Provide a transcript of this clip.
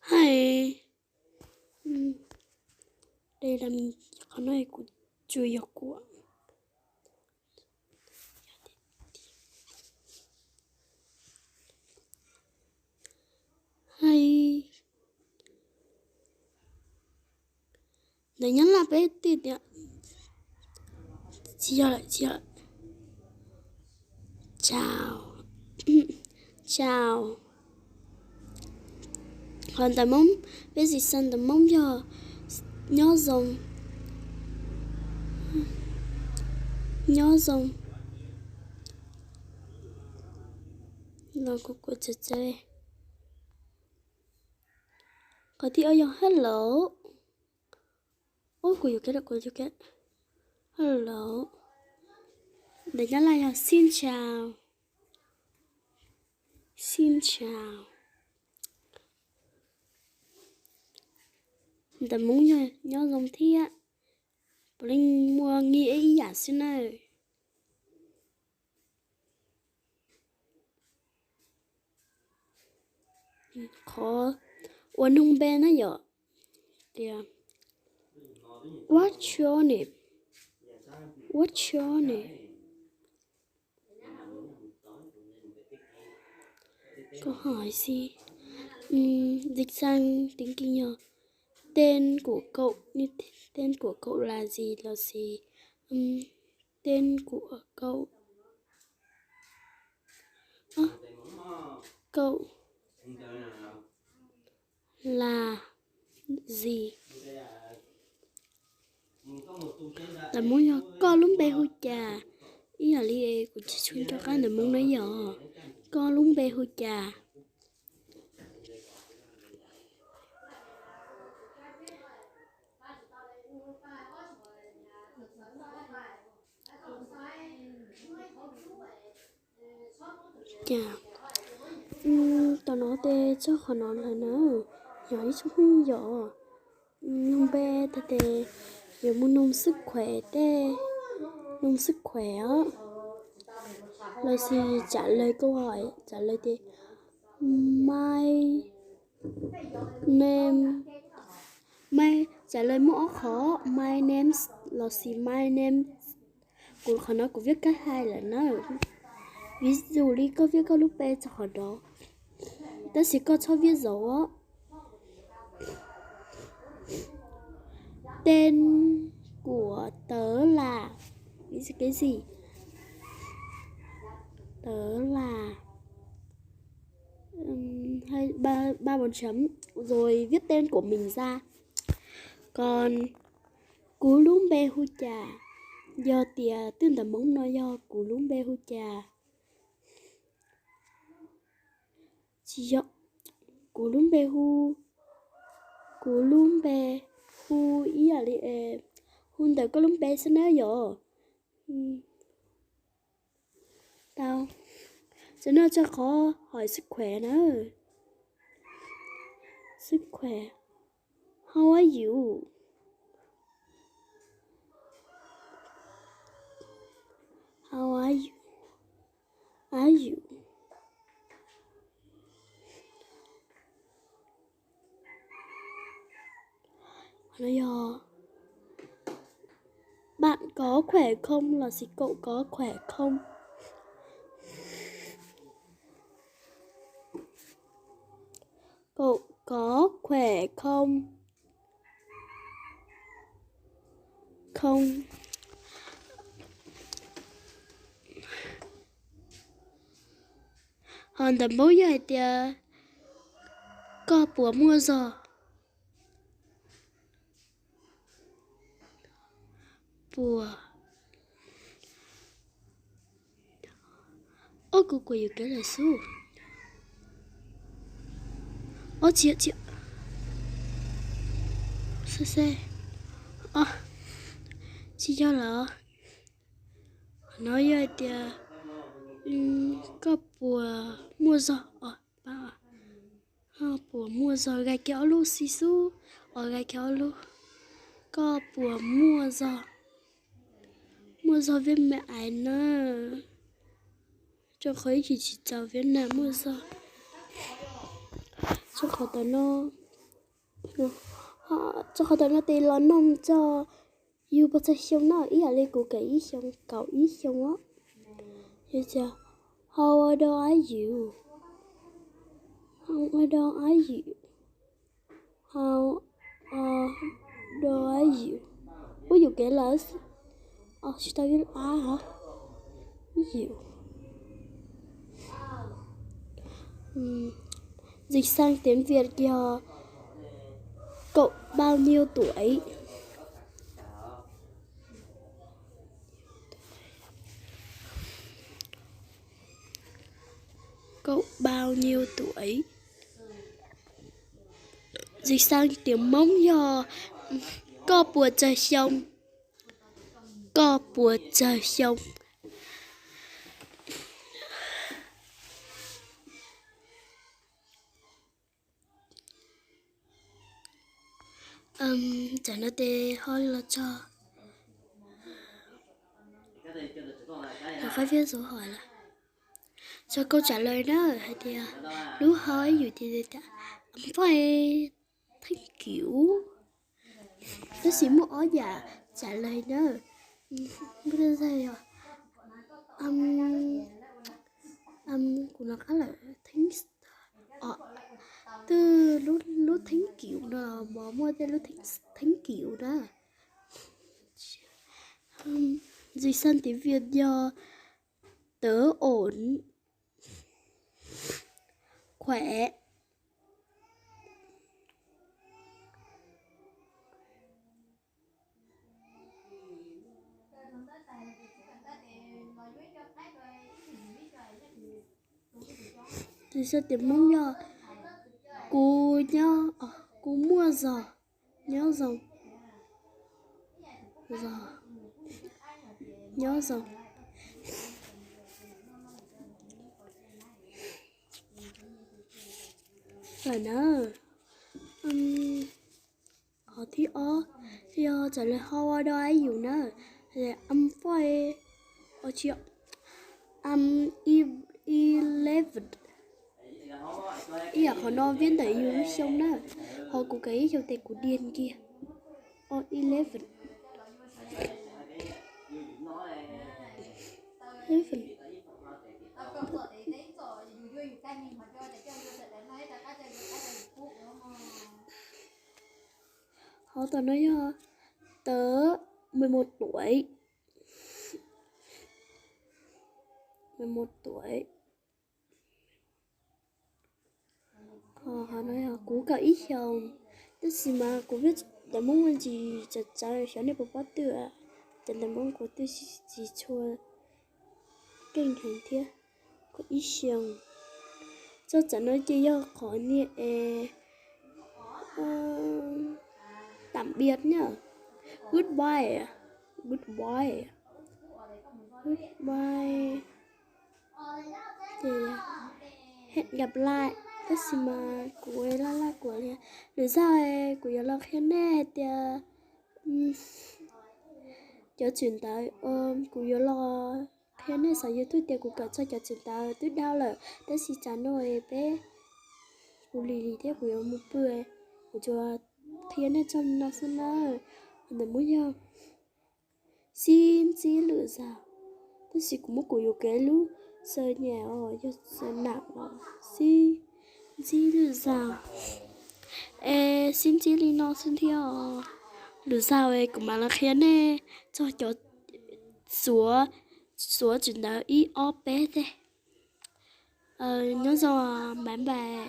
Hay. Đây là mình có nói của chui học của. Hay. Để nhắn là bé tiền ạ. Chia lại. Chào. Chào. Còn tầm mông, bé gì sân tầm mông cho nhớ dùng. Là của chơi. Có tí ơi hello. Ôi của you get. Hello. Để nhắn lại là xin chào. Tầm mông nhớ dùng thi á. Linh mua nghĩ ý giả xin ơi. Khó uốn hông bên á giờ. What's your name? Câu hỏi gì? Dịch sang tiếng Kinh nhờ. Tên của cậu là gì? Tên của cậu. Cậu là gì? Là muốn cho con lúng bê hôi trà. Ý là li của chị Xuân cho cái là muốn nói giờ. Con lúng bê hôi trà. Chà. Tao nói tê cho khó nói là nữa. Giỏi chứ không giỏi. Nông bê tê giờ muốn nông sức khỏe tê. Nông sức khỏe á. Lời gì trả lời câu hỏi. Trả lời tê. Trả lời mẫu khó. My name là gì? My name của khó nói của viết cách hai là nó. Ví dụ đi có viết câu lúc bé cho họ đó. Tớ sẽ có cho viết dấu á. Tên của tớ là cái gì? Tớ là hay ba bốn chấm rồi viết tên của mình ra. Còn cú lúng bê hu trà do tìa tên tầm mong nói do cú lúng bê hu trà chỉ do cú lúng bê hu ý là đi hun tớ có lúng bê sẽ nói rồi tao sẽ nói cho khó hỏi sức khỏe nữa. Sức khỏe. How are you? How are you? Are you? Nói giờ bạn có khỏe không là gì? Cậu có khỏe không? Cậu có khỏe không? Không. Hòn tầm bố giờ tìa có bùa mua giò. Bùa. Ô cô của yêu cái là su. Ô chị. Xe. Chị cho là nói giờ tìa có bùa mua giò. Bùa mua giò gai kéo lu xì su. Gai kéo lu. Có bùa mua giò với mẹ ai nữa. Cho khởi chỉ chào Việt Nam mua giò. Cho khó tao nó họ cho họ tao nó tiền lo nông cho yêu bao giờ xong nó ý là lấy của cái ý xong cậu ý xong á hiểu chưa how old are you how old are you how old are you ví dụ kể là chúng ta viết hả ví dụ dịch sang tiếng Việt kìa cậu bao nhiêu tuổi cậu bao nhiêu tuổi dịch sang tiếng Mông giờ có bùa trời sông có bùa trời sông chả nói tê hơi là cho phải viết số hỏi là cho câu trả lời đó hay thì nếu hỏi dù thì phải thích kiểu nó chỉ một ó dạ trả lời đó bây giờ rồi của nó khá là thính từ lúc thính kiểu nào bỏ mua tên lúc thính kiểu đó dịch sang tiếng Việt do tớ ổn khỏe dịch sang tiếng Mông do cô nhớ cô mua giò nhớ rồi nhớ rồi rồi nữa họ thì trả lời how old are you nữa thì phải chịu 11 ý là họ nói viên tại yêu xong đó họ cũng cái trong tay của điên kia 11 họ tao nói tớ 11 tuổi 11 tuổi họ nói cú cả ít chồng tức gì mà cú biết để mong muốn gì chặt chẽ cho nên bố tự để làm mong của tôi chỉ chua kinh hành thế có ít chồng cho chẳng nói gì do khó nhẹ tạm biệt nhá goodbye goodbye thì hẹn gặp lại tất nhiên mà của ấy là của này để sao ấy của là khi nè thì cho chuyển tới của là khi nè sao YouTube thì của cả cho chuyển tới tôi đau là tất nhiên chán rồi bé của lì thế của một bữa của cho thiên nè trong nó xin nó để muốn nhau xin lựa sao tất nhiên cũng một của cái lú sơ nhà rồi cho sơ nặng rồi xin lựa sao xin li nó xin theo lựa sao ấy cũng mà là khiến nè cho số chuyện đó ít bé thế nhớ rồi bạn bè